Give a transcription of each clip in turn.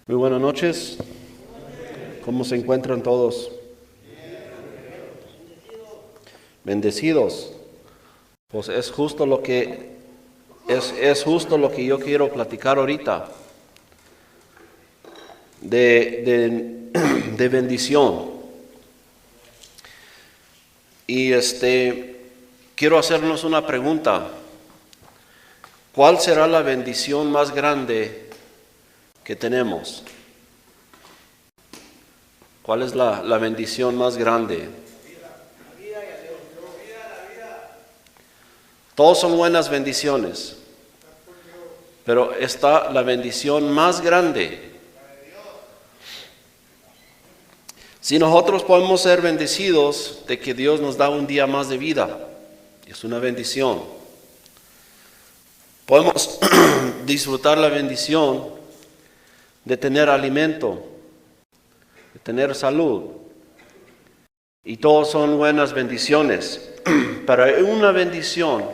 Muy buenas noches. ¿Cómo se encuentran todos? Bendecidos. Pues es justo lo que yo quiero platicar ahorita. De bendición. Y quiero hacernos una pregunta. ¿Cuál será la bendición más grande que tenemos? ¿Cuál es la bendición más grande? Todos son buenas bendiciones, pero está la bendición más grande. Si nosotros podemos ser bendecidos de que Dios nos da un día más de vida, es una bendición. Podemos disfrutar la bendición de tener alimento, de tener salud. Y todos son buenas bendiciones. Pero hay una bendición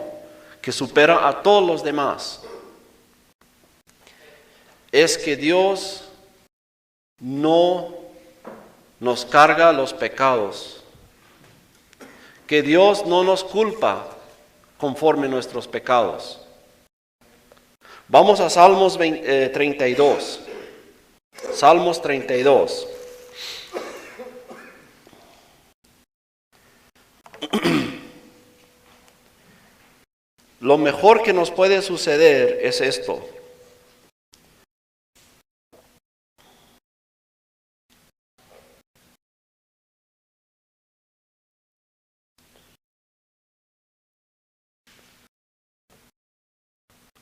que supera a todos los demás. Es que Dios no nos carga los pecados. Que Dios no nos culpa conforme a nuestros pecados. Vamos a Salmos 32. Salmos 32. Lo mejor que nos puede suceder es esto.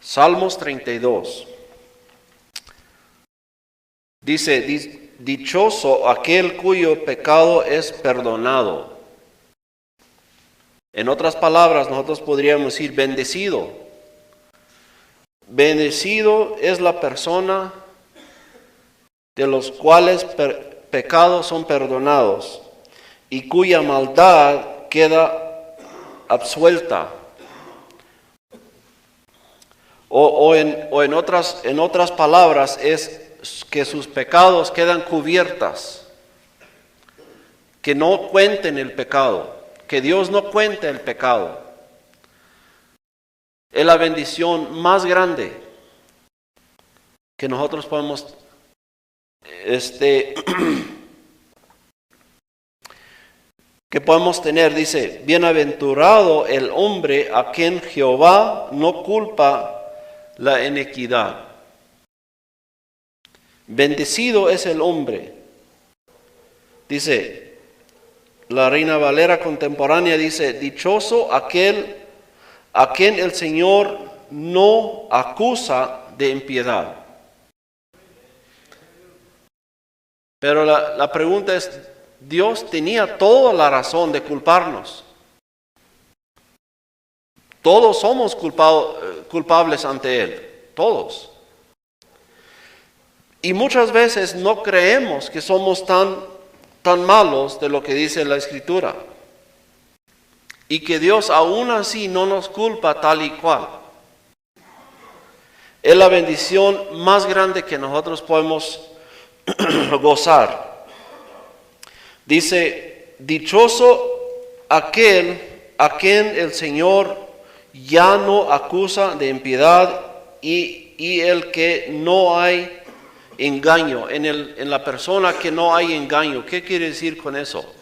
Salmos 32. Dice, dichoso aquel cuyo pecado es perdonado. En otras palabras, nosotros podríamos decir bendecido. Bendecido es la persona de los cuales pecados son perdonados y cuya maldad queda absuelta. O en otras palabras es que sus pecados quedan cubiertas, que no cuenten el pecado, que Dios no cuente el pecado. Es la bendición más grande que nosotros podemos que podemos tener. Dice, bienaventurado el hombre a quien Jehová no culpa la iniquidad. Bendecido es el hombre. Dice, la Reina Valera contemporánea dice, dichoso aquel a quien el Señor no acusa de impiedad. Pero la pregunta es, Dios tenía toda la razón de culparnos. Todos somos culpables ante Él, todos. Y muchas veces no creemos que somos tan malos de lo que dice la Escritura. Y que Dios aún así no nos culpa tal y cual. Es la bendición más grande que nosotros podemos gozar. Dice, dichoso aquel a quien el Señor ya no acusa de impiedad y el que no hay engaño. En la persona que no hay engaño. ¿Qué quiere decir con eso?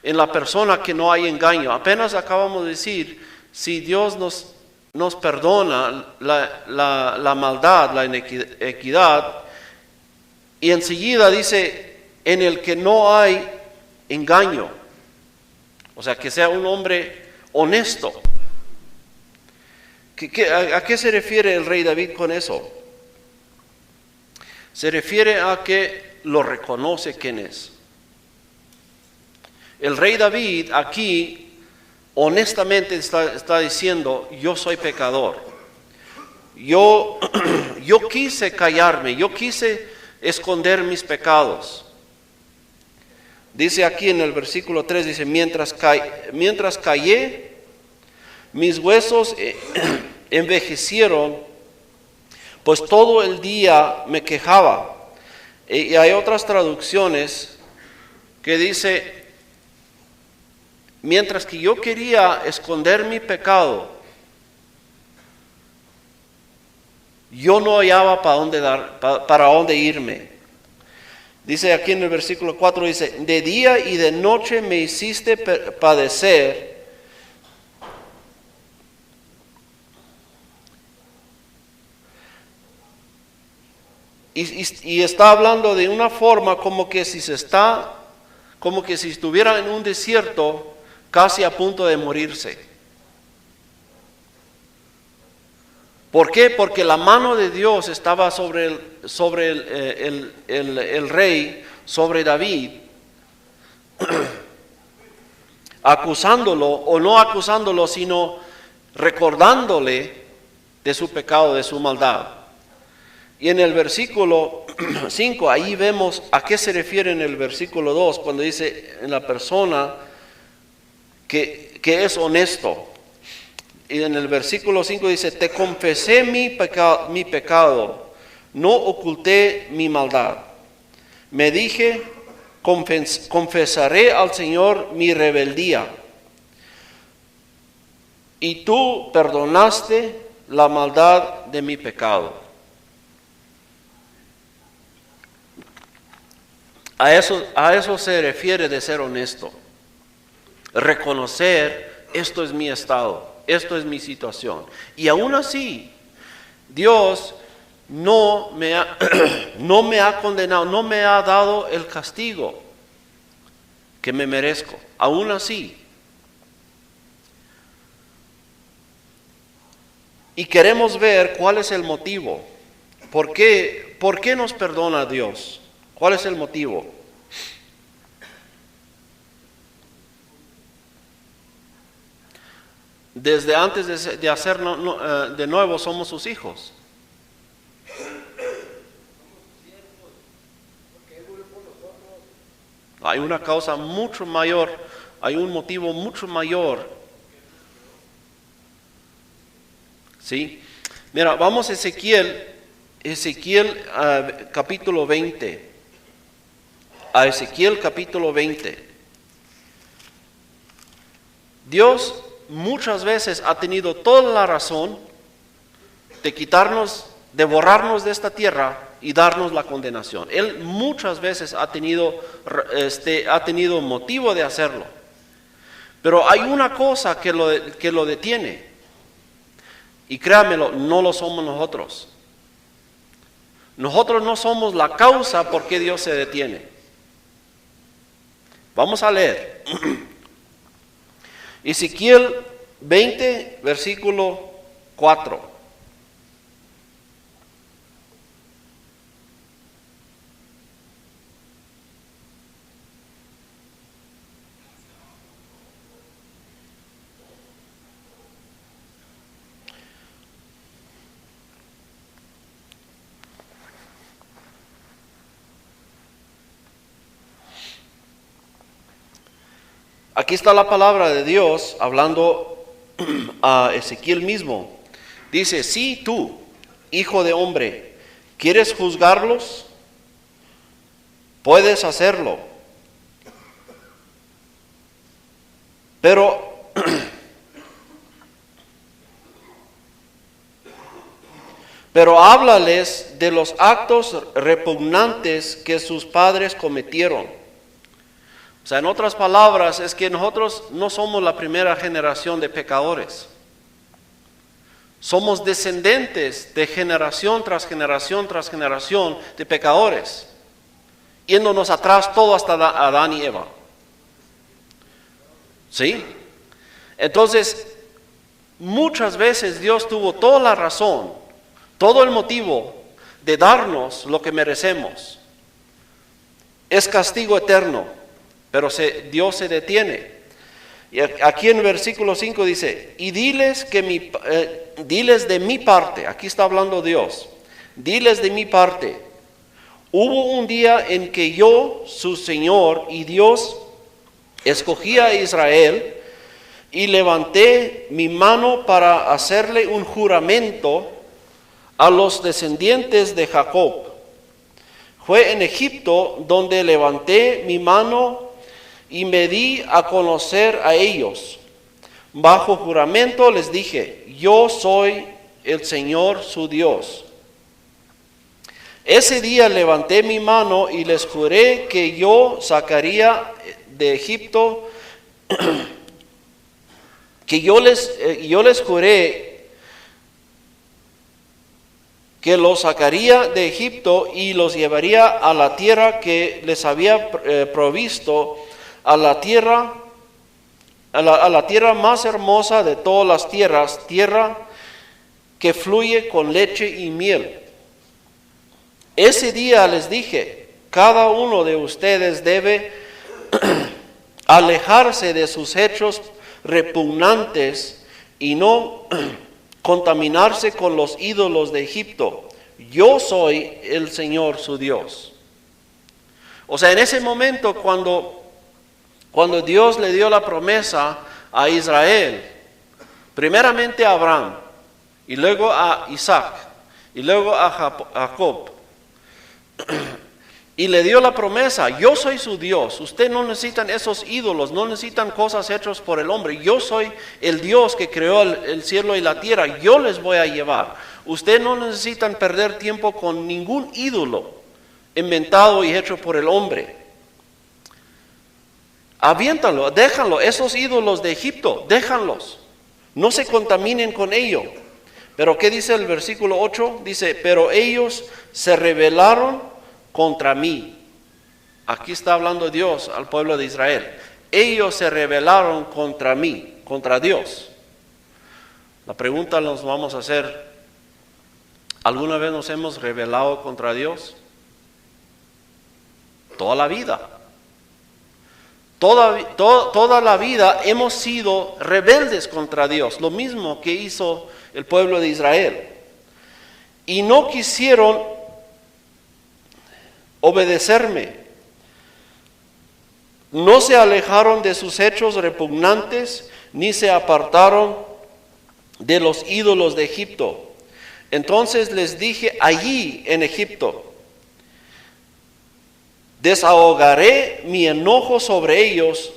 En la persona que no hay engaño. Apenas acabamos de decir, si Dios nos perdona la maldad, la iniquidad, y enseguida dice, en el que no hay engaño. O sea, que sea un hombre honesto. ¿A qué se refiere el rey David con eso? Se refiere a que lo reconoce quién es. El rey David aquí honestamente está diciendo, yo soy pecador. Yo quise callarme, yo quise esconder mis pecados. Dice aquí en el versículo 3, dice, mientras callé, mis huesos envejecieron, pues todo el día me quejaba. Y hay otras traducciones que dice, mientras que yo quería esconder mi pecado, yo no hallaba para dónde irme. Dice aquí en el versículo 4, dice, de día y de noche me hiciste padecer. Y está hablando de una forma como que si estuviera en un desierto casi a punto de morirse. ¿Por qué? Porque la mano de Dios estaba sobre el rey, sobre David, acusándolo, o no acusándolo, sino recordándole de su pecado, de su maldad. Y en el versículo 5, ahí vemos a qué se refiere en el versículo 2, cuando dice en la persona que es honesto. Y en el versículo 5 dice, te confesé mi pecado, no oculté mi maldad. Me dije, confesaré al Señor mi rebeldía. Y tú perdonaste la maldad de mi pecado. A eso se refiere de ser honesto. Reconocer, esto es mi estado, esto es mi situación. Y aún así, Dios no me ha condenado, no me ha dado el castigo que me merezco. Aún así. Y queremos ver cuál es el motivo. ¿Por qué nos perdona Dios? ¿Cuál es el motivo? Desde antes de hacer de nuevo somos sus hijos. Hay una causa mucho mayor, hay un motivo mucho mayor. ¿Sí? Mira, vamos a Ezequiel capítulo 20. A Ezequiel capítulo 20. Dios muchas veces ha tenido toda la razón de quitarnos, de borrarnos de esta tierra y darnos la condenación. Él muchas veces ha tenido motivo de hacerlo. Pero hay una cosa que lo detiene. Y créanmelo, no lo somos nosotros. Nosotros no somos la causa por qué Dios se detiene. Vamos a leer. Ezequiel 20, versículo 4. Aquí está la palabra de Dios hablando a Ezequiel mismo. Dice, si tú, hijo de hombre, quieres juzgarlos, puedes hacerlo. Pero háblales de los actos repugnantes que sus padres cometieron. O sea, en otras palabras, es que nosotros no somos la primera generación de pecadores. Somos descendientes de generación tras generación tras generación de pecadores, yéndonos atrás todo hasta Adán y Eva. ¿Sí? Entonces, muchas veces Dios tuvo toda la razón, todo el motivo de darnos lo que merecemos. Es castigo eterno. Pero Dios se detiene. Y aquí en el versículo 5 dice, y diles de mi parte, aquí está hablando Dios, diles de mi parte, hubo un día en que yo, su Señor y Dios, escogí a Israel y levanté mi mano para hacerle un juramento a los descendientes de Jacob. Fue en Egipto donde levanté mi mano y me di a conocer a ellos. Bajo juramento les dije, yo soy el Señor su Dios. Ese día levanté mi mano y les juré que yo sacaría de Egipto, que yo les juré que los sacaría de Egipto y los llevaría a la tierra que les había provisto, a la tierra más hermosa de todas las tierras, tierra que fluye con leche y miel. Ese día les dije, cada uno de ustedes debe alejarse de sus hechos repugnantes y no contaminarse con los ídolos de Egipto. Yo soy el Señor su Dios. O sea, en ese momento cuando Dios le dio la promesa a Israel, primeramente a Abraham, y luego a Isaac, y luego a Jacob, y le dio la promesa, yo soy su Dios, ustedes no necesitan esos ídolos, no necesitan cosas hechas por el hombre, yo soy el Dios que creó el cielo y la tierra, yo les voy a llevar. Ustedes no necesitan perder tiempo con ningún ídolo inventado y hecho por el hombre. Aviéntalo, déjanlo, esos ídolos de Egipto, déjanlos, no se contaminen con ello. Pero ¿qué dice el versículo 8? Dice, pero ellos se rebelaron contra mí. Aquí está hablando Dios al pueblo de Israel. Ellos se rebelaron contra mí, contra Dios. La pregunta nos vamos a hacer, ¿alguna vez nos hemos rebelado contra Dios? Toda la vida. Toda la vida hemos sido rebeldes contra Dios, lo mismo que hizo el pueblo de Israel. Y no quisieron obedecerme. No se alejaron de sus hechos repugnantes, ni se apartaron de los ídolos de Egipto. Entonces les dije allí en Egipto, desahogaré mi enojo sobre ellos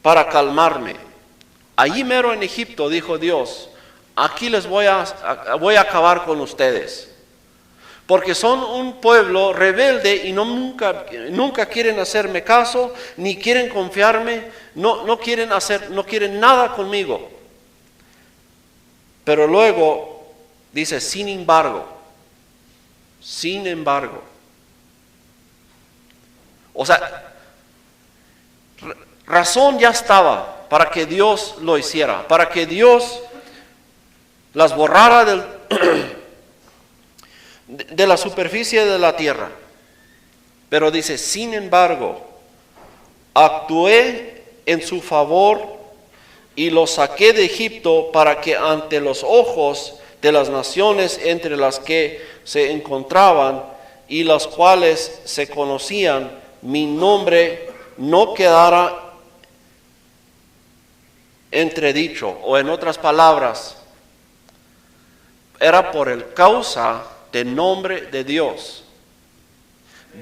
para calmarme. Allí mero en Egipto, dijo Dios, aquí les voy a acabar con ustedes. Porque son un pueblo rebelde y nunca quieren hacerme caso, ni quieren confiarme, no quieren nada conmigo. Pero luego dice, sin embargo. O sea, razón ya estaba para que Dios lo hiciera, para que Dios las borrara de la superficie de la tierra. Pero dice, sin embargo, actué en su favor y los saqué de Egipto para que ante los ojos de las naciones entre las que se encontraban y las cuales se conocían, mi nombre no quedara entredicho, o en otras palabras, era por el causa del nombre de Dios.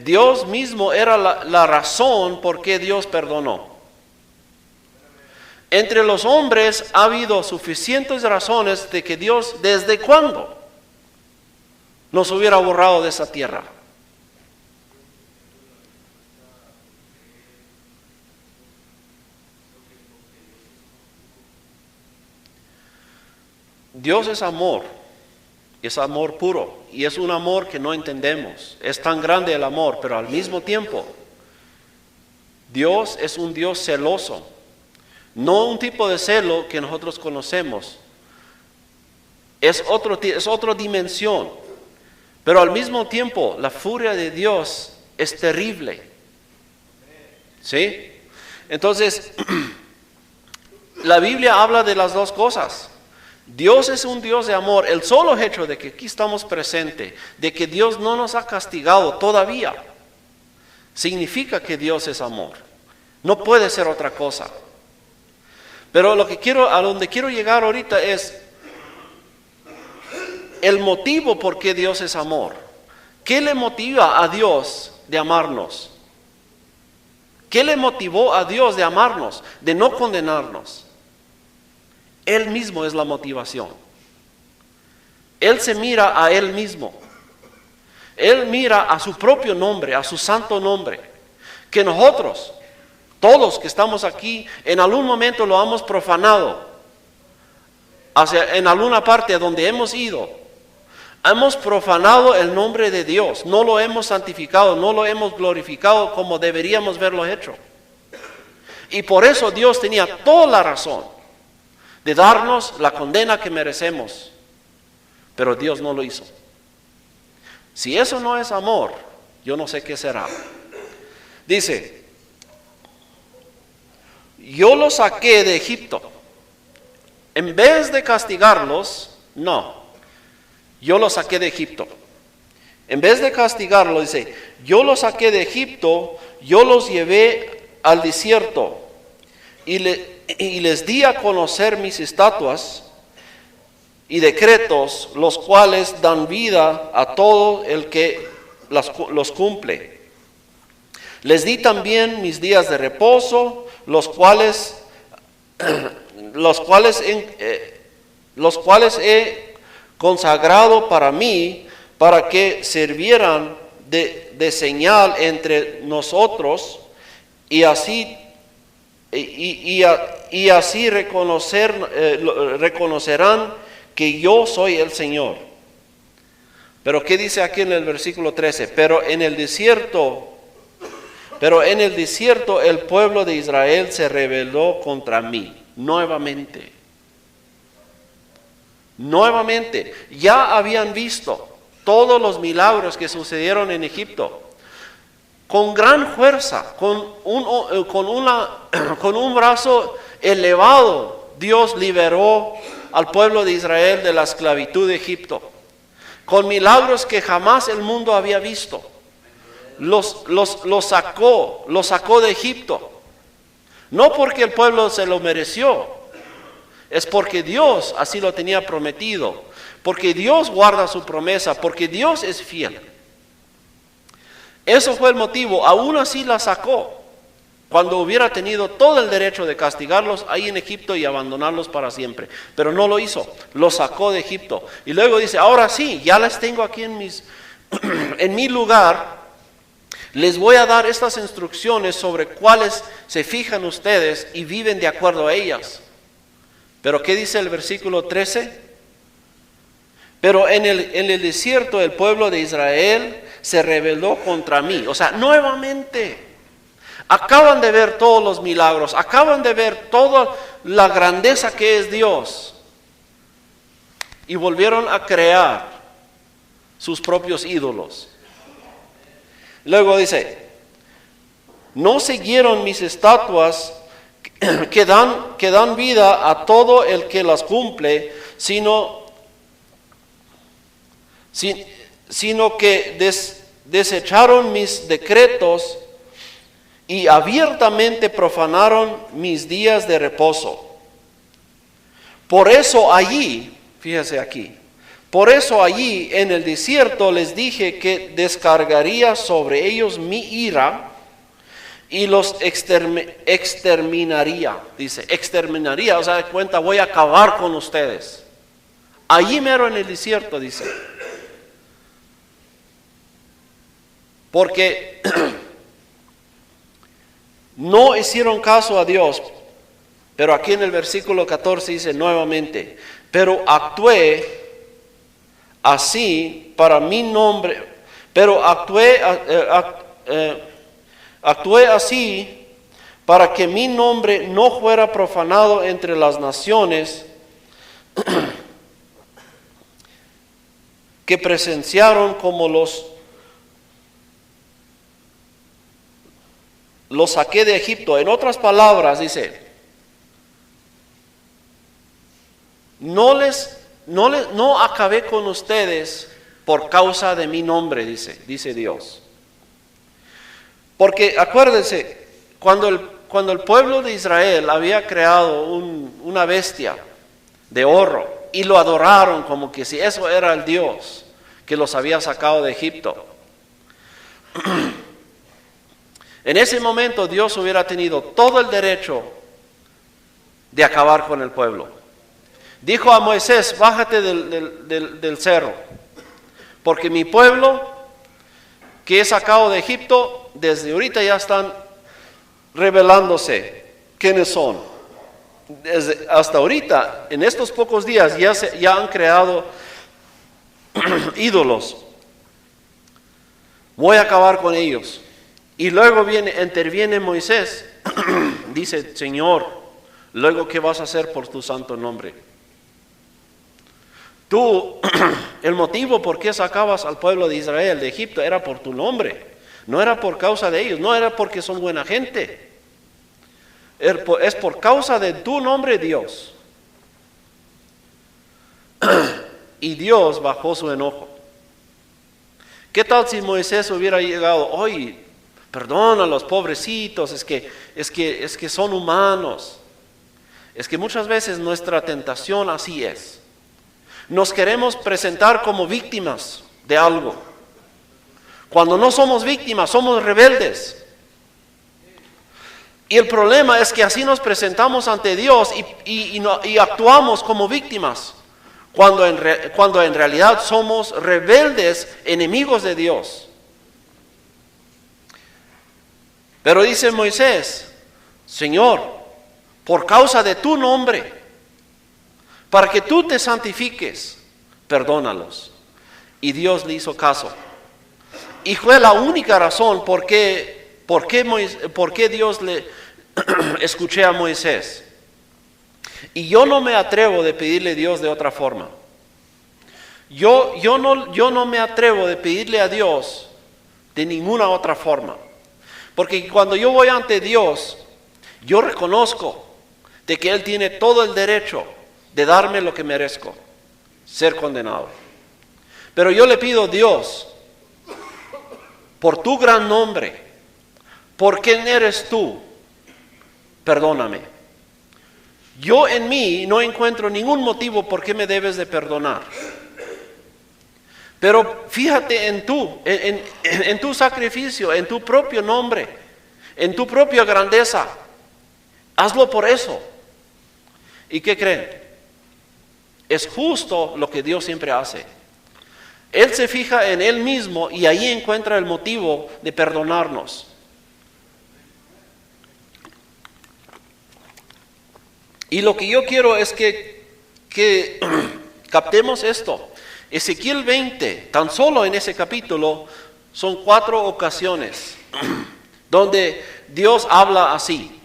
Dios mismo era la razón por qué Dios perdonó. Entre los hombres ha habido suficientes razones de que Dios, ¿desde cuándo nos hubiera borrado de esa tierra? Dios es amor puro, y es un amor que no entendemos. Es tan grande el amor, pero al mismo tiempo, Dios es un Dios celoso. No un tipo de celo que nosotros conocemos. Es otra dimensión. Pero al mismo tiempo, la furia de Dios es terrible. ¿Sí? Entonces, la Biblia habla de las dos cosas. Dios es un Dios de amor. El solo hecho de que aquí estamos presentes, de que Dios no nos ha castigado todavía, significa que Dios es amor. No puede ser otra cosa. Pero a donde quiero llegar ahorita es el motivo por qué Dios es amor. ¿Qué le motiva a Dios de amarnos? ¿Qué le motivó a Dios de amarnos, de no condenarnos? Él mismo es la motivación. Él se mira a Él mismo. Él mira a su propio nombre, a su santo nombre. Que nosotros, todos que estamos aquí, en algún momento lo hemos profanado. En alguna parte donde hemos ido, hemos profanado el nombre de Dios. No lo hemos santificado, no lo hemos glorificado como deberíamos haberlo hecho. Y por eso Dios tenía toda la razón de darnos la condena que merecemos. Pero Dios no lo hizo. Si eso no es amor, yo no sé qué será. Dice, yo los saqué de Egipto. En vez de castigarlos, no. Yo los saqué de Egipto. En vez de castigarlos, dice, yo los saqué de Egipto, yo los llevé al desierto y les di a conocer mis estatuas y decretos, los cuales dan vida a todo el que los cumple. Les di también mis días de reposo, los cuales he consagrado para mí, para que sirvieran de señal entre nosotros, y así reconocerán que yo soy el Señor. Pero ¿qué dice aquí en el versículo 13? Pero en el desierto el pueblo de Israel se rebeló contra mí nuevamente. Nuevamente, ya habían visto todos los milagros que sucedieron en Egipto. Con gran fuerza, con un brazo elevado, Dios liberó al pueblo de Israel de la esclavitud de Egipto. Con milagros que jamás el mundo había visto. Los sacó de Egipto. No porque el pueblo se lo mereció, es porque Dios así lo tenía prometido, porque Dios guarda su promesa, porque Dios es fiel. Eso fue el motivo. Aún así la sacó, cuando hubiera tenido todo el derecho de castigarlos ahí en Egipto y abandonarlos para siempre. Pero no lo hizo, los sacó de Egipto. Y luego dice, ahora sí, ya les tengo aquí en mi lugar. Les voy a dar estas instrucciones sobre cuáles se fijan ustedes y viven de acuerdo a ellas. Pero ¿qué dice el versículo 13? Pero en el desierto el pueblo de Israel se rebeló contra mí. O sea, nuevamente, acaban de ver todos los milagros, acaban de ver toda la grandeza que es Dios. Y volvieron a crear sus propios ídolos. Luego dice, no siguieron mis estatuas que dan vida a todo el que las cumple, sino que desecharon mis decretos y abiertamente profanaron mis días de reposo. Por eso allí, fíjese aquí, por eso allí en el desierto les dije que descargaría sobre ellos mi ira y los exterminaría. Dice, exterminaría, o sea, de cuenta, voy a acabar con ustedes. Allí mero en el desierto, dice. Porque no hicieron caso a Dios. Pero aquí en el versículo 14 dice nuevamente, pero actué así para mi nombre, pero actué así para que mi nombre no fuera profanado entre las naciones que presenciaron como los saqué de Egipto. En otras palabras, dice, no acabé con ustedes por causa de mi nombre, dice Dios. Porque acuérdense, cuando el pueblo de Israel había creado una bestia de oro y lo adoraron como que si eso era el Dios que los había sacado de Egipto. En ese momento Dios hubiera tenido todo el derecho de acabar con el pueblo. Dijo a Moisés, bájate del cerro, porque mi pueblo que he sacado de Egipto, desde ahorita ya están revelándose quiénes son. Hasta ahorita, en estos pocos días, ya han creado ídolos. Voy a acabar con ellos. Y luego interviene Moisés. Dice, Señor, luego ¿qué vas a hacer por tu santo nombre? Tú, el motivo por qué sacabas al pueblo de Israel de Egipto era por tu nombre. No era por causa de ellos, no era porque son buena gente. Es por causa de tu nombre, Dios. Y Dios bajó su enojo. ¿Qué tal si Moisés hubiera llegado? Oye, perdona a los pobrecitos, es que son humanos. Es que muchas veces nuestra tentación así es. Nos queremos presentar como víctimas de algo. Cuando no somos víctimas, somos rebeldes. Y el problema es que así nos presentamos ante Dios y actuamos como víctimas, cuando en realidad somos rebeldes, enemigos de Dios. Pero dice Moisés, Señor, por causa de tu nombre, para que tú te santifiques, perdónalos. Y Dios le hizo caso. Y fue la única razón por qué Dios le escuché a Moisés. Y yo no me atrevo de pedirle a Dios de otra forma. Yo no me atrevo de pedirle a Dios de ninguna otra forma. Porque cuando yo voy ante Dios, yo reconozco de que Él tiene todo el derecho de darme lo que merezco, ser condenado. Pero yo le pido a Dios, por tu gran nombre, por quién eres tú, perdóname. Yo en mí no encuentro ningún motivo por qué me debes de perdonar. Pero fíjate en tu sacrificio, en tu propio nombre, en tu propia grandeza. Hazlo por eso. ¿Y qué creen? Es justo lo que Dios siempre hace. Él se fija en Él mismo y ahí encuentra el motivo de perdonarnos. Y lo que yo quiero es que captemos esto. Ezequiel 20, tan solo en ese capítulo, son 4 ocasiones donde Dios habla así.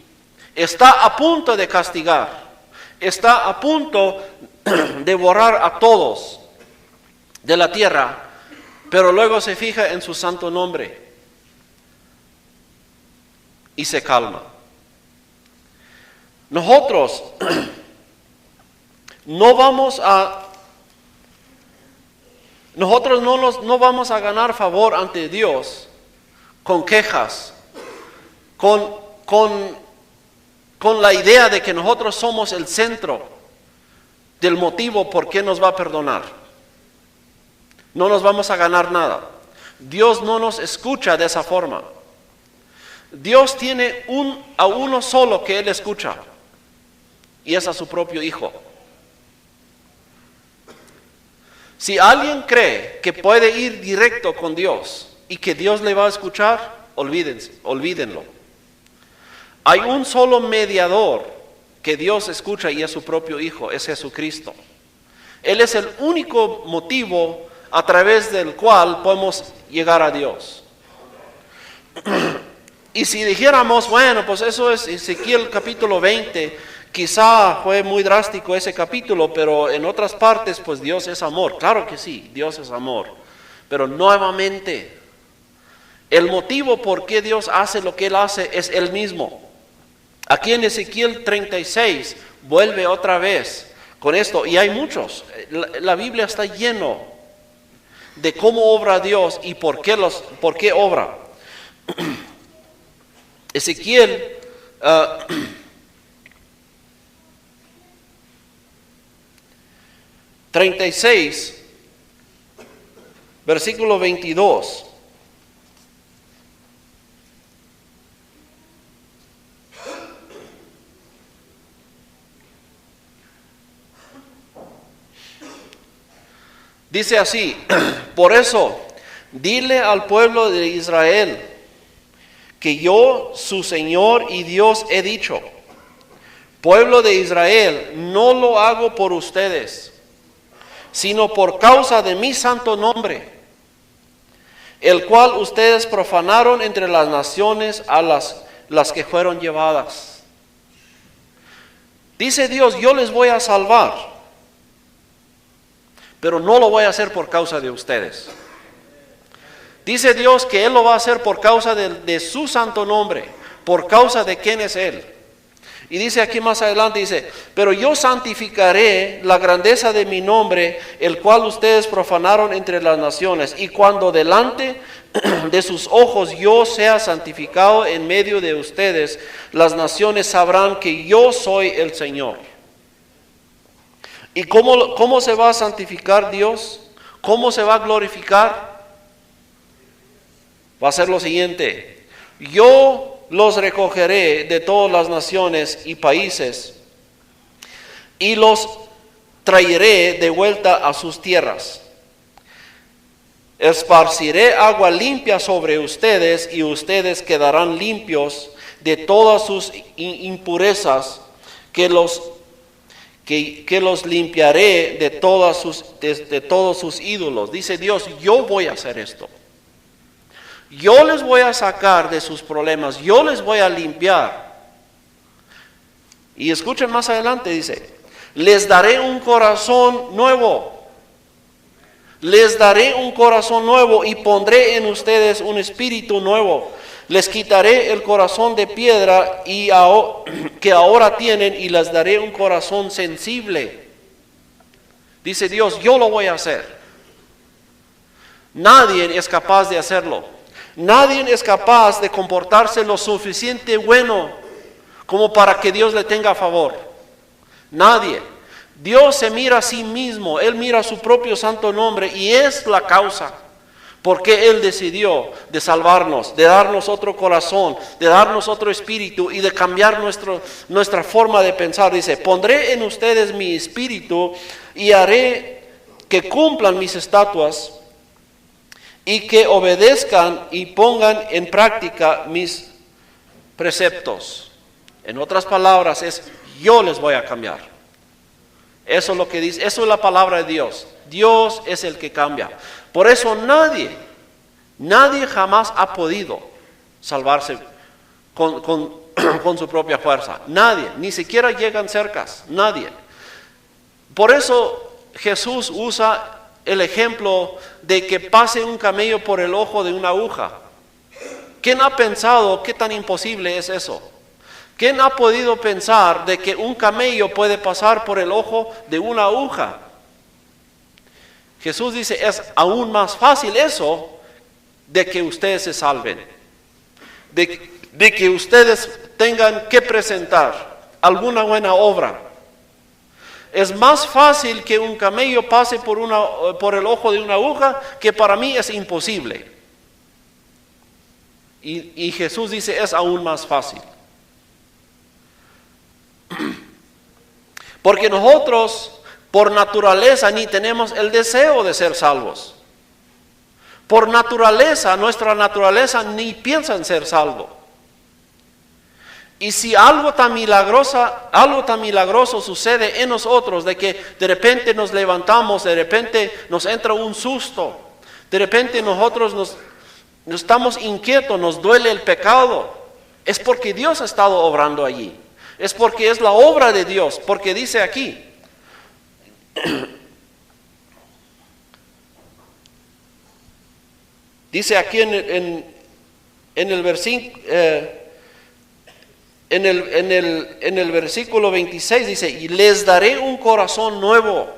Está a punto de castigar, está a punto de borrar a todos de la tierra, pero luego se fija en su santo nombre y se calma. Nosotros no vamos a ganar favor ante Dios con quejas, con la idea de que nosotros somos el centro del motivo por qué nos va a perdonar. No nos vamos a ganar nada. Dios no nos escucha de esa forma. Dios tiene a uno solo que Él escucha, y es a su propio Hijo. Si alguien cree que puede ir directo con Dios y que Dios le va a escuchar, olvídenlo. Hay un solo mediador que Dios escucha y es su propio Hijo, es Jesucristo. Él es el único motivo a través del cual podemos llegar a Dios. Y si dijéramos, bueno, pues eso es Ezequiel capítulo 20, quizá fue muy drástico ese capítulo, pero en otras partes, pues Dios es amor. Claro que sí, Dios es amor. Pero nuevamente, el motivo por qué Dios hace lo que Él hace es Él mismo. Aquí en Ezequiel 36 vuelve otra vez con esto, y hay muchos. La Biblia está lleno de cómo obra Dios y por qué obra. Ezequiel 36, versículo 22. Dice así, por eso, dile al pueblo de Israel que yo, su Señor y Dios, he dicho, pueblo de Israel, no lo hago por ustedes, sino por causa de mi santo nombre, el cual ustedes profanaron entre las naciones a las que fueron llevadas. Dice Dios, yo les voy a salvar, pero no lo voy a hacer por causa de ustedes. Dice Dios que Él lo va a hacer por causa de su santo nombre, por causa de quién es Él. Y dice aquí más adelante, dice, pero yo santificaré la grandeza de mi nombre, el cual ustedes profanaron entre las naciones. Y cuando delante de sus ojos yo sea santificado en medio de ustedes, las naciones sabrán que yo soy el Señor. ¿Y cómo se va a santificar Dios? ¿Cómo se va a glorificar? Va a ser lo siguiente: yo los recogeré de todas las naciones y países y los traeré de vuelta a sus tierras. Esparciré agua limpia sobre ustedes y ustedes quedarán limpios de todas sus impurezas, que los limpiaré de todos sus ídolos. Dice Dios, yo voy a hacer esto. Yo les voy a sacar de sus problemas, yo les voy a limpiar. Y escuchen más adelante, dice, les daré un corazón nuevo. Les daré un corazón nuevo y pondré en ustedes un espíritu nuevo. Les quitaré el corazón de piedra que ahora tienen y les daré un corazón sensible. Dice Dios, yo lo voy a hacer. Nadie es capaz de hacerlo. Nadie es capaz de comportarse lo suficiente bueno como para que Dios le tenga a favor. Nadie. Dios se mira a sí mismo, Él mira a su propio santo nombre y es la causa porque Él decidió de salvarnos, de darnos otro corazón, de darnos otro espíritu y de cambiar nuestra forma de pensar. Dice, pondré en ustedes mi espíritu y haré que cumplan mis estatutos y que obedezcan y pongan en práctica mis preceptos. En otras palabras, yo les voy a cambiar. Eso es lo que dice, eso es la palabra de Dios. Dios es el que cambia. Por eso nadie jamás ha podido salvarse con su propia fuerza. Nadie, ni siquiera llegan cerca, nadie. Por eso Jesús usa el ejemplo de que pase un camello por el ojo de una aguja. ¿Quién ha pensado qué tan imposible es eso? ¿Quién ha podido pensar de que un camello puede pasar por el ojo de una aguja? Jesús dice, es aún más fácil eso de que ustedes se salven, de que ustedes tengan que presentar alguna buena obra. Es más fácil que un camello pase por el ojo de una aguja, que para mí es imposible. Y Jesús dice, es aún más fácil. Porque nosotros, por naturaleza, ni tenemos el deseo de ser salvos. Por naturaleza, nuestra naturaleza ni piensa en ser salvo. Y si algo tan milagroso sucede en nosotros, de que de repente nos levantamos, de repente nos entra un susto, de repente nosotros nos estamos inquietos, nos duele el pecado, es porque Dios ha estado obrando allí. Es porque es la obra de Dios, porque dice aquí, en el versículo, en el versículo 26 dice, y les daré un corazón nuevo.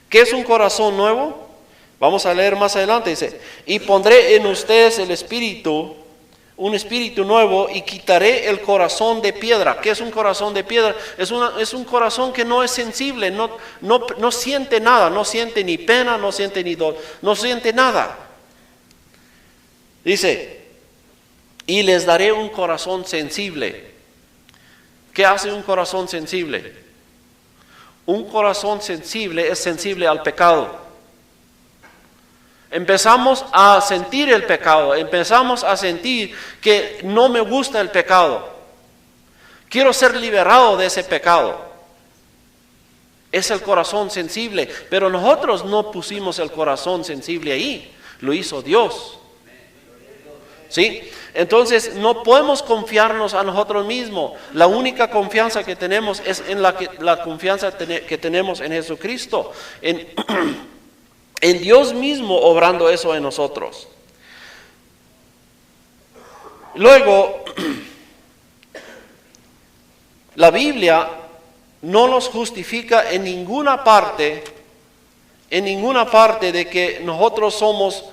¿Qué es un corazón nuevo? Vamos a leer más adelante, dice, y pondré en ustedes un espíritu nuevo y quitaré el corazón de piedra. ¿Qué es un corazón de piedra? Es un corazón que no es sensible, no siente nada, no siente ni pena, no siente ni dolor, no siente nada. Dice, y les daré un corazón sensible. ¿Qué hace un corazón sensible? Un corazón sensible es sensible al pecado. Empezamos a sentir el pecado, empezamos a sentir que no me gusta el pecado. Quiero ser liberado de ese pecado. Es el corazón sensible, pero nosotros no pusimos el corazón sensible ahí, lo hizo Dios. ¿Sí? Entonces no podemos confiarnos a nosotros mismos. La única confianza que tenemos es en la confianza que tenemos en Jesucristo, en Dios mismo obrando eso en nosotros. Luego, la Biblia no nos justifica en ninguna parte de que nosotros somos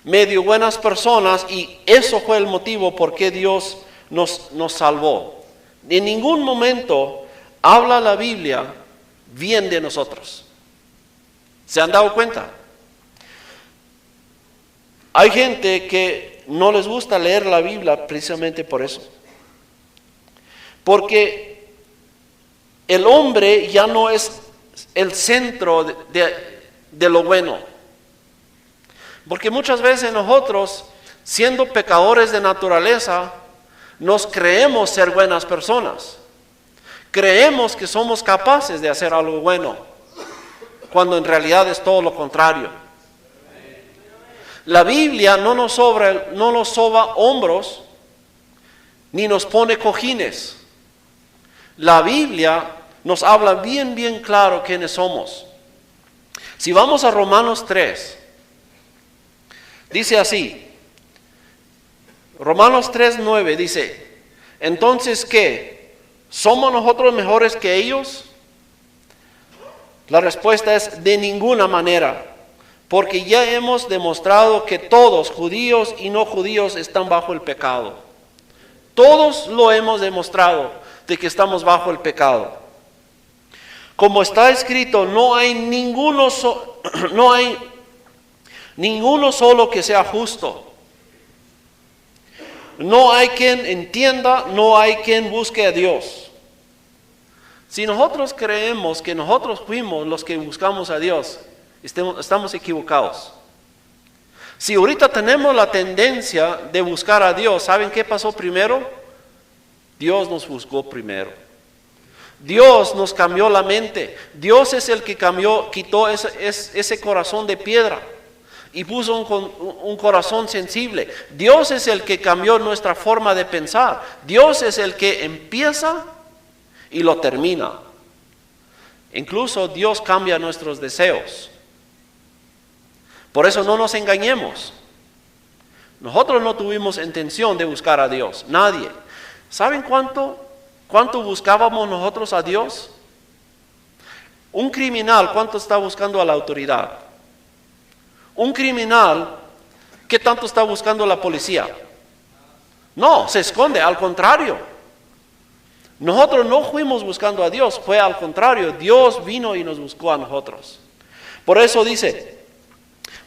medio buenas personas y eso fue el motivo por qué Dios nos salvó. En ningún momento habla la Biblia bien de nosotros. ¿Se han dado cuenta? Hay gente que no les gusta leer la Biblia precisamente por eso. Porque el hombre ya no es el centro de lo bueno. Porque muchas veces nosotros, siendo pecadores de naturaleza, nos creemos ser buenas personas. Creemos que somos capaces de hacer algo bueno, cuando en realidad es todo lo contrario. La Biblia no nos soba hombros, ni nos pone cojines. La Biblia nos habla bien claro quiénes somos. Si vamos a Romanos 3, dice así, Romanos 3:9 dice, entonces ¿qué? ¿Somos nosotros mejores que ellos? La respuesta es de ninguna manera, porque ya hemos demostrado que todos, judíos y no judíos, están bajo el pecado. Todos lo hemos demostrado de que estamos bajo el pecado. Como está escrito, no hay ninguno solo que sea justo. No hay quien entienda, no hay quien busque a Dios. Si nosotros creemos que nosotros fuimos los que buscamos a Dios, estamos equivocados. Si ahorita tenemos la tendencia de buscar a Dios, ¿saben qué pasó primero? Dios nos buscó primero. Dios nos cambió la mente. Dios es el que quitó ese corazón de piedra y puso un corazón sensible. Dios es el que cambió nuestra forma de pensar. Dios es el que empieza y lo termina. Incluso Dios cambia nuestros deseos. Por eso no nos engañemos. Nosotros no tuvimos intención de buscar a Dios, nadie. ¿Saben cuánto buscábamos nosotros a Dios? Un criminal, ¿cuánto está buscando a la autoridad? Un criminal, ¿qué tanto está buscando la policía? No, se esconde, al contrario. Nosotros no fuimos buscando a Dios, fue al contrario, Dios vino y nos buscó a nosotros. Por eso dice,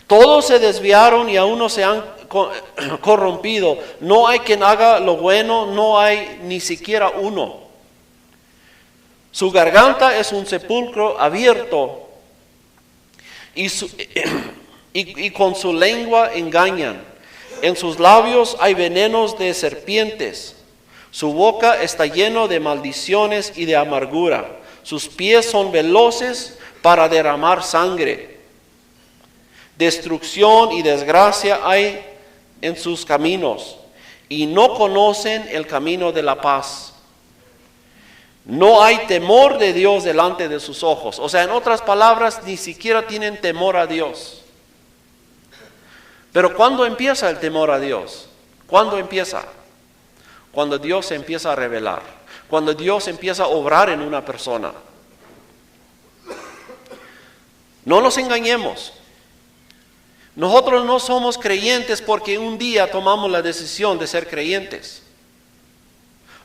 todos se desviaron y aún no se han corrompido. No hay quien haga lo bueno, no hay ni siquiera uno. Su garganta es un sepulcro abierto y con su lengua engañan. En sus labios hay venenos de serpientes. Su boca está lleno de maldiciones y de amargura. Sus pies son veloces para derramar sangre. Destrucción y desgracia hay en sus caminos y no conocen el camino de la paz. No hay temor de Dios delante de sus ojos. O sea, en otras palabras, ni siquiera tienen temor a Dios. Pero ¿cuándo empieza el temor a Dios? ¿Cuándo empieza? Cuando Dios se empieza a revelar. Cuando Dios empieza a obrar en una persona. No nos engañemos. Nosotros no somos creyentes porque un día tomamos la decisión de ser creyentes.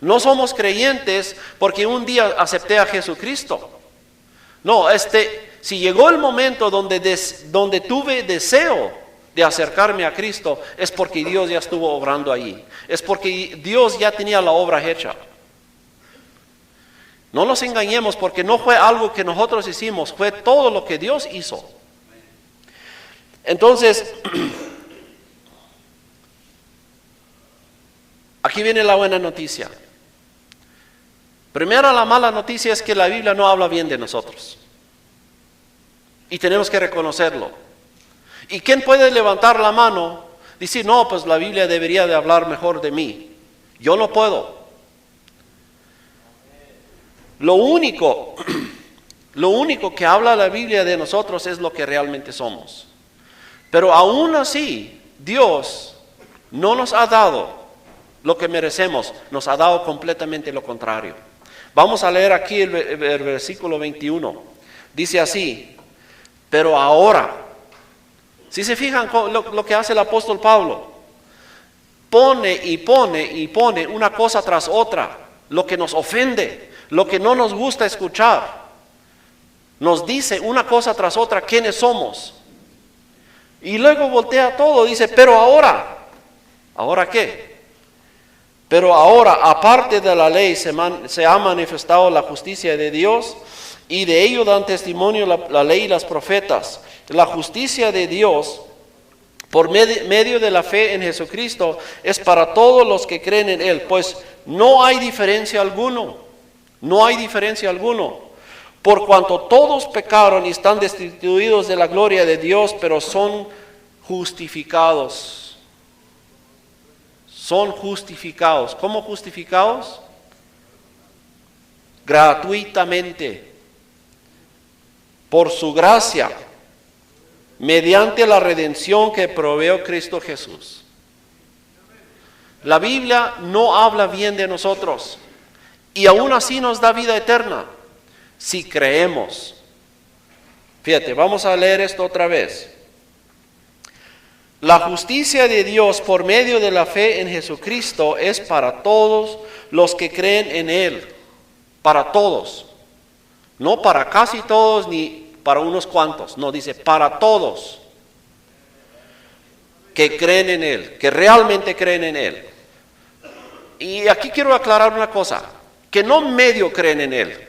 No somos creyentes porque un día acepté a Jesucristo. No, si llegó el momento donde tuve deseo de acercarme a Cristo, es porque Dios ya estuvo obrando allí. Es porque Dios ya tenía la obra hecha. No nos engañemos porque no fue algo que nosotros hicimos, fue todo lo que Dios hizo. Entonces, aquí viene la buena noticia. Primero, la mala noticia es que la Biblia no habla bien de nosotros. Y tenemos que reconocerlo. ¿Y quién puede levantar la mano y decir, no, pues la Biblia debería de hablar mejor de mí? Yo no puedo. Lo único que habla la Biblia de nosotros es lo que realmente somos. Pero aún así, Dios no nos ha dado lo que merecemos, nos ha dado completamente lo contrario. Vamos a leer aquí el versículo 21. Dice así, pero ahora, si se fijan lo que hace el apóstol Pablo, pone una cosa tras otra, lo que nos ofende, lo que no nos gusta escuchar. Nos dice una cosa tras otra quiénes somos. Y luego voltea todo, dice, pero ahora, ¿ahora qué? Pero ahora, aparte de la ley, se ha manifestado la justicia de Dios, y de ello dan testimonio la ley y las profetas. La justicia de Dios, por medio de la fe en Jesucristo, es para todos los que creen en Él, pues no hay diferencia alguno, no hay diferencia alguno. Por cuanto todos pecaron y están destituidos de la gloria de Dios, pero son justificados. Son justificados. ¿Cómo justificados? Gratuitamente. Por su gracia. Mediante la redención que proveyó Cristo Jesús. La Biblia no habla bien de nosotros. Y aún así nos da vida eterna. Si creemos. Fíjate, vamos a leer esto otra vez. La justicia de Dios por medio de la fe en Jesucristo es para todos los que creen en Él. Para todos. No para casi todos ni para unos cuantos. No, dice para todos que creen en Él, que realmente creen en Él. Y aquí quiero aclarar una cosa, que no medio creen en Él.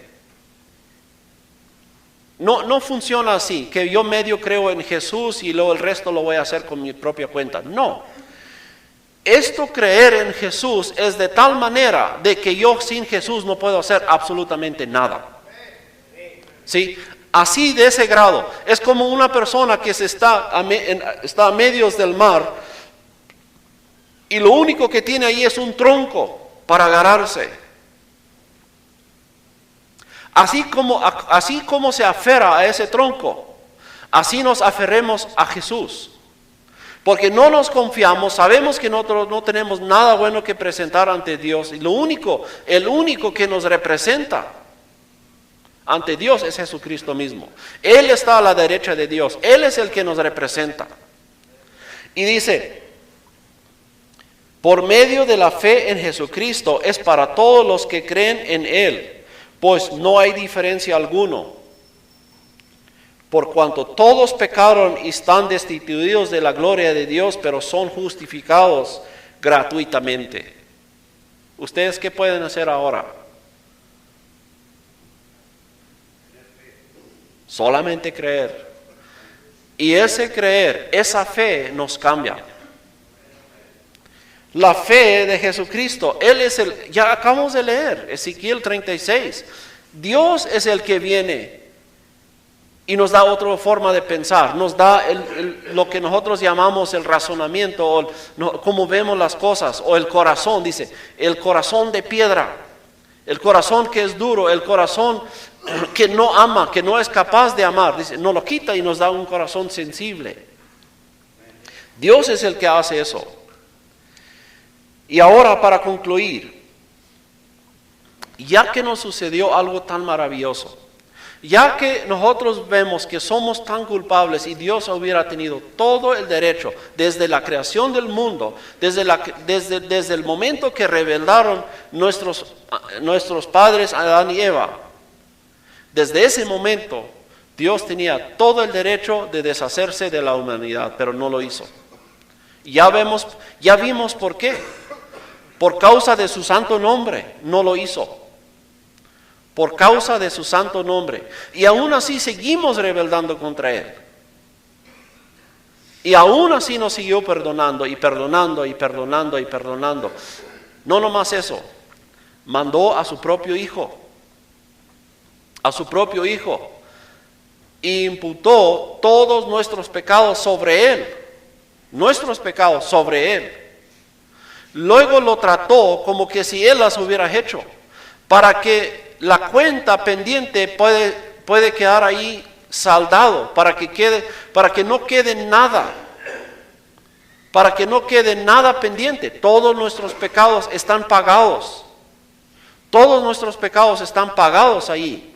No funciona así, que yo medio creo en Jesús y luego el resto lo voy a hacer con mi propia cuenta. No. Esto creer en Jesús es de tal manera de que yo sin Jesús no puedo hacer absolutamente nada. ¿Sí? Así de ese grado. Es como una persona que está a medios del mar y lo único que tiene ahí es un tronco para agarrarse. Así como se aferra a ese tronco, así nos aferremos a Jesús. Porque no nos confiamos, sabemos que nosotros no tenemos nada bueno que presentar ante Dios. Y el único que nos representa ante Dios es Jesucristo mismo. Él está a la derecha de Dios, Él es el que nos representa. Y dice, por medio de la fe en Jesucristo es para todos los que creen en Él. Pues no hay diferencia alguno, por cuanto todos pecaron y están destituidos de la gloria de Dios, pero son justificados gratuitamente. ¿Ustedes qué pueden hacer ahora? Solamente creer. Y ese creer, esa fe nos cambia. La fe de Jesucristo, Él es ya acabamos de leer, Ezequiel 36. Dios es el que viene y nos da otra forma de pensar, nos da lo que nosotros llamamos el razonamiento, o cómo vemos las cosas, o el corazón, dice, el corazón de piedra, el corazón que es duro, el corazón que no ama, que no es capaz de amar, dice, nos lo quita y nos da un corazón sensible. Dios es el que hace eso. Y ahora para concluir, ya que nos sucedió algo tan maravilloso, ya que nosotros vemos que somos tan culpables y Dios hubiera tenido todo el derecho desde la creación del mundo, desde el momento que rebelaron nuestros padres Adán y Eva, desde ese momento Dios tenía todo el derecho de deshacerse de la humanidad, pero no lo hizo. Ya vimos por qué. Por causa de su santo nombre, no lo hizo. Por causa de su santo nombre. Y aún así seguimos rebeldando contra Él. Y aún así nos siguió perdonando y perdonando y perdonando y perdonando. No nomás eso, mandó a su propio hijo. A su propio hijo. E imputó todos nuestros pecados sobre él. Nuestros pecados sobre él. Luego lo trató como que si él las hubiera hecho. Para que la cuenta pendiente puede quedar ahí saldado. Para que no quede nada. Para que no quede nada pendiente. Todos nuestros pecados están pagados. Todos nuestros pecados están pagados ahí.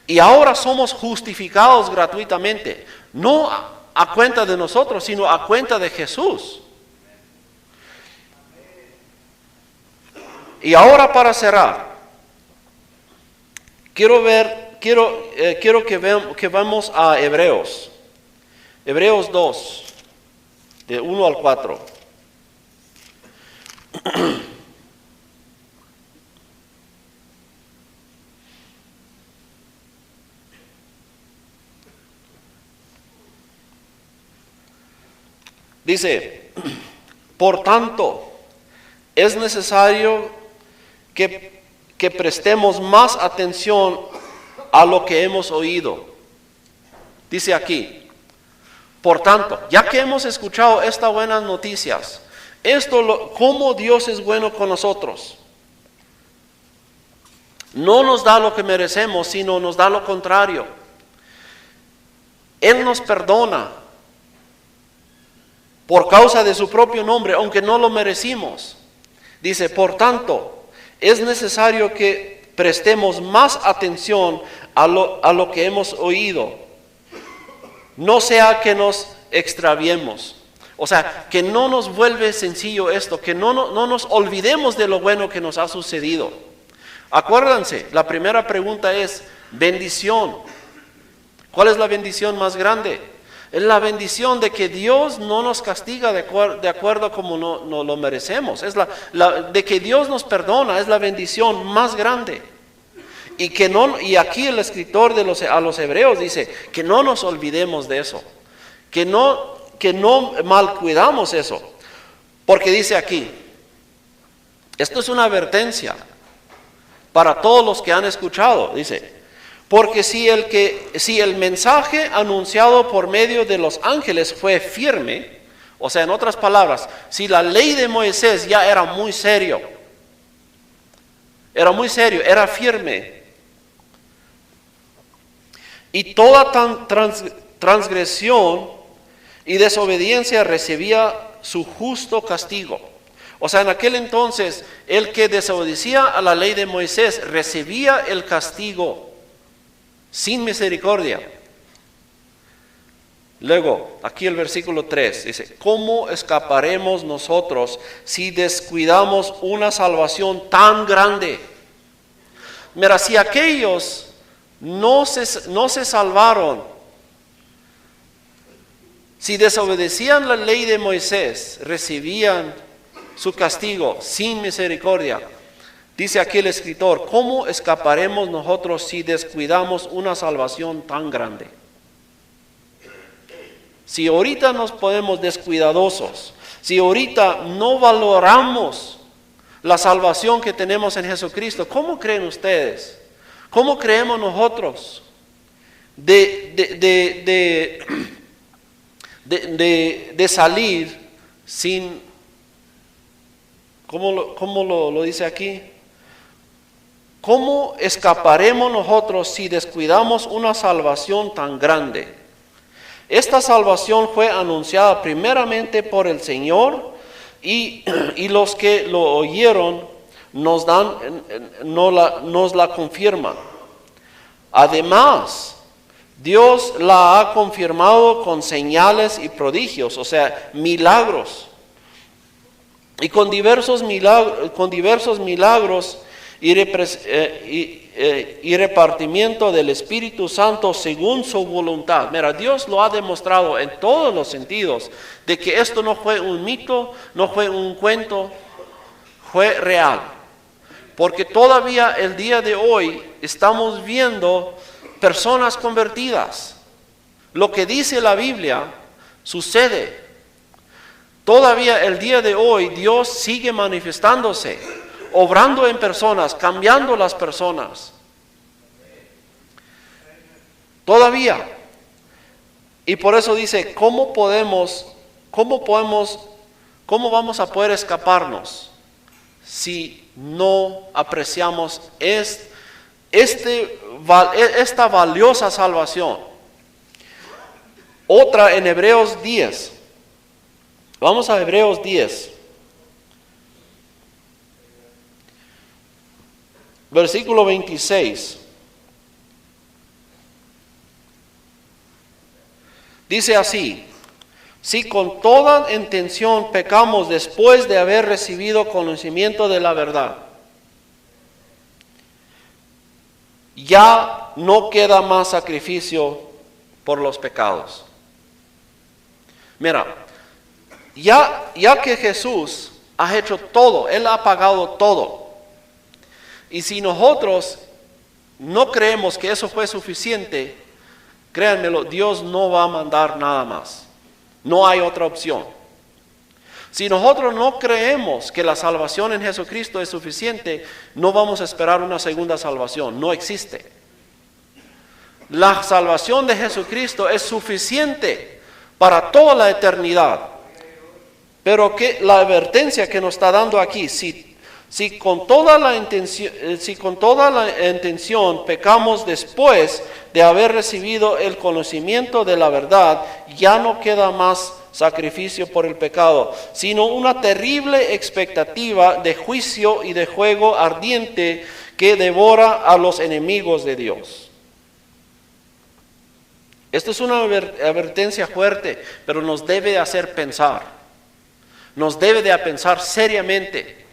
Y ahora somos justificados gratuitamente. No a cuenta de nosotros, sino a cuenta de Jesús. Y ahora para cerrar, quiero que vamos a Hebreos. Hebreos 2, de 1 al 4. Dice, por tanto, es necesario que prestemos más atención a lo que hemos oído. Dice aquí, por tanto, ya que hemos escuchado estas buenas noticias, cómo Dios es bueno con nosotros. No nos da lo que merecemos, sino nos da lo contrario. Él nos perdona por causa de su propio nombre, aunque no lo merecimos. Dice, por tanto, es necesario que prestemos más atención a lo que hemos oído. No sea que nos extraviemos. O sea, que no nos vuelve sencillo esto, que no nos olvidemos de lo bueno que nos ha sucedido. Acuérdense, la primera pregunta es bendición. ¿Cuál es la bendición más grande? Es la bendición de que Dios no nos castiga de acuerdo como no lo merecemos. Es de que Dios nos perdona, es la bendición más grande. Y aquí el escritor a los hebreos dice que no nos olvidemos de eso. Que no malcuidamos eso. Porque dice aquí, esto es una advertencia para todos los que han escuchado. Dice, porque si el mensaje anunciado por medio de los ángeles fue firme, o sea, en otras palabras, si la ley de Moisés ya era muy serio, era firme, y toda transgresión y desobediencia recibía su justo castigo. O sea, en aquel entonces, el que desobedecía a la ley de Moisés recibía el castigo sin misericordia. Luego, aquí el versículo 3 dice, ¿cómo escaparemos nosotros si descuidamos una salvación tan grande? Mira, si aquellos no se salvaron, si desobedecían la ley de Moisés, recibían su castigo sin misericordia. Dice aquí el escritor, ¿cómo escaparemos nosotros si descuidamos una salvación tan grande? Si ahorita nos ponemos descuidadosos, si ahorita no valoramos la salvación que tenemos en Jesucristo, ¿cómo creen ustedes? ¿Cómo creemos nosotros de salir sin, ¿cómo lo dice aquí? ¿Cómo escaparemos nosotros si descuidamos una salvación tan grande? Esta salvación fue anunciada primeramente por el Señor y los que lo oyeron nos la confirman. Además, Dios la ha confirmado con señales y prodigios, o sea, milagros. Y con diversos milagros y repartimiento del Espíritu Santo según su voluntad. Mira, Dios lo ha demostrado en todos los sentidos de que esto no fue un mito, no fue un cuento, fue real. Porque todavía el día de hoy estamos viendo personas convertidas. Lo que dice la Biblia Sucede. Todavía el día de hoy Dios sigue manifestándose, obrando en personas, cambiando las personas. Todavía. Y por eso dice, ¿cómo vamos a poder escaparnos si no apreciamos esta valiosa salvación? Otra en Hebreos 10. Vamos a Hebreos 10. Versículo 26. Dice así: si con toda intención pecamos después de haber recibido conocimiento de la verdad, ya no queda más sacrificio por los pecados. Mira, ya que Jesús ha hecho todo, Él ha pagado todo. Y si nosotros no creemos que eso fue suficiente, créanmelo, Dios no va a mandar nada más. No hay otra opción. Si nosotros no creemos que la salvación en Jesucristo es suficiente, no vamos a esperar una segunda salvación. No existe. La salvación de Jesucristo es suficiente para toda la eternidad. Pero que la advertencia que nos está dando aquí, si con toda la intención pecamos después de haber recibido el conocimiento de la verdad, ya no queda más sacrificio por el pecado, sino una terrible expectativa de juicio y de fuego ardiente que devora a los enemigos de Dios. Esto es una advertencia fuerte, pero nos debe de hacer pensar. Nos debe de pensar seriamente.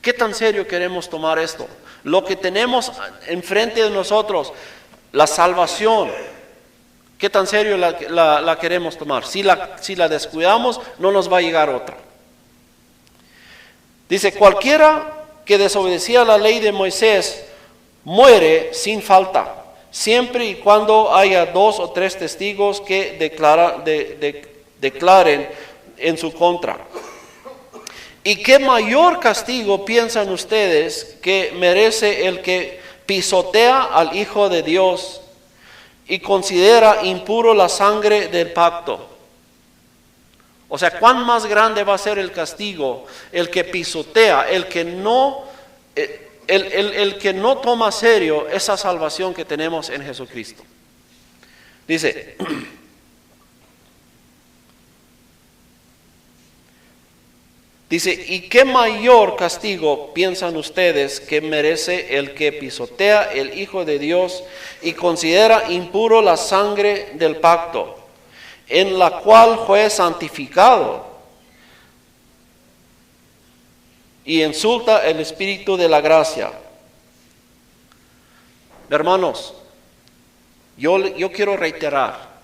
¿Qué tan serio queremos tomar esto? Lo que tenemos enfrente de nosotros, la salvación, ¿qué tan serio la queremos tomar? Si la descuidamos, no nos va a llegar otra. Dice, cualquiera que desobedecía la ley de Moisés muere sin falta, siempre y cuando haya 2 o 3 testigos que declaren en su contra. ¿Y qué mayor castigo piensan ustedes que merece el que pisotea al Hijo de Dios y considera impuro la sangre del pacto? O sea, ¿cuán más grande va a ser el castigo? El que pisotea, el que no toma serio esa salvación que tenemos en Jesucristo. Dice, ¿y qué mayor castigo piensan ustedes que merece el que pisotea el Hijo de Dios y considera impuro la sangre del pacto, en la cual fue santificado, y insulta el Espíritu de la gracia? Hermanos, yo quiero reiterar,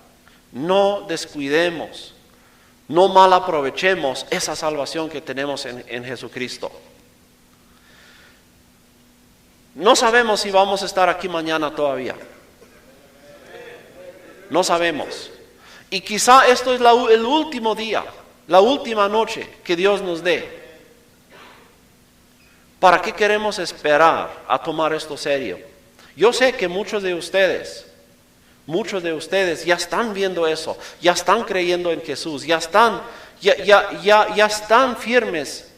no descuidemos, no mal aprovechemos esa salvación que tenemos en Jesucristo. No sabemos si vamos a estar aquí mañana todavía. No sabemos. Y quizá esto es el último día, la última noche que Dios nos dé. ¿Para qué queremos esperar a tomar esto serio? Yo sé que muchos de ustedes ya están viendo eso, ya están creyendo en Jesús, ya están firmes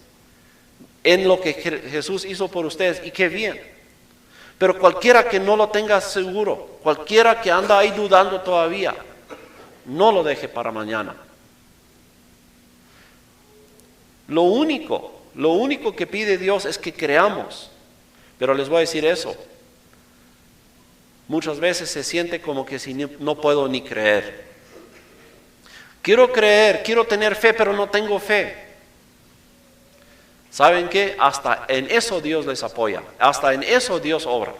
en lo que Jesús hizo por ustedes, y qué bien. Pero cualquiera que no lo tenga seguro, cualquiera que anda ahí dudando todavía, no lo deje para mañana. Lo único que pide Dios es que creamos. Pero les voy a decir eso. Muchas veces se siente como que si no puedo ni creer. Quiero creer, quiero tener fe, pero no tengo fe. ¿Saben qué? Hasta en eso Dios les apoya. Hasta en eso Dios obra.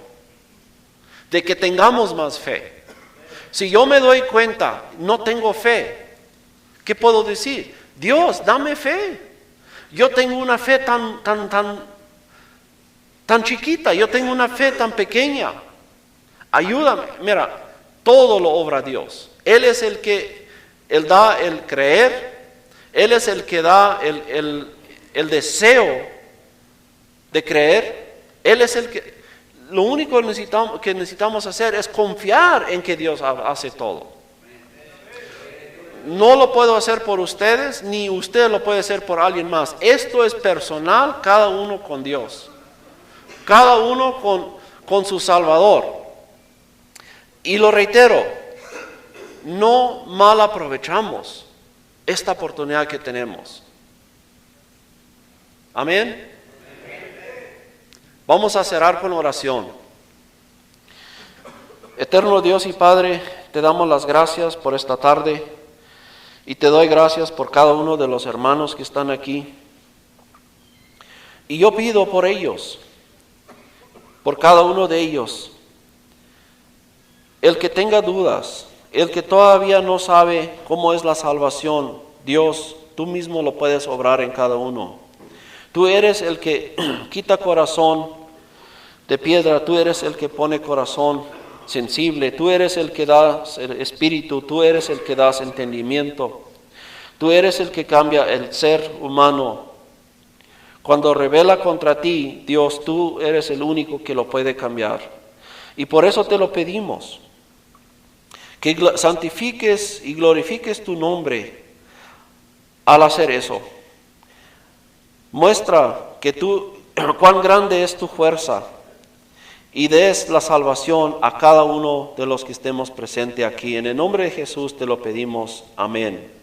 De que tengamos más fe. Si yo me doy cuenta, no tengo fe, ¿qué puedo decir? Dios, dame fe. Yo tengo una fe tan chiquita, yo tengo una fe tan pequeña. Ayúdame. Mira, todo lo obra Dios. Él es el que Él da el creer, Él es el que da el deseo de creer, Él es el que... Lo único que necesitamos hacer es confiar en que Dios hace todo. No lo puedo hacer por ustedes, ni usted lo puede hacer por alguien más. Esto es personal, cada uno con Dios. Cada uno con su Salvador. Y lo reitero, no mal aprovechamos esta oportunidad que tenemos. Amén. Vamos a cerrar con oración. Eterno Dios y Padre, te damos las gracias por esta tarde y te doy gracias por cada uno de los hermanos que están aquí. Y yo pido por ellos, por cada uno de ellos, el que tenga dudas, el que todavía no sabe cómo es la salvación, Dios, tú mismo lo puedes obrar en cada uno. Tú eres el que quita corazón de piedra, tú eres el que pone corazón sensible, tú eres el que das el espíritu, tú eres el que das entendimiento, tú eres el que cambia el ser humano. Cuando revela contra ti, Dios, tú eres el único que lo puede cambiar. Y por eso te lo pedimos, que santifiques y glorifiques tu nombre al hacer eso. Muestra que tú, cuán grande es tu fuerza, y des la salvación a cada uno de los que estemos presentes aquí. En el nombre de Jesús te lo pedimos. Amén.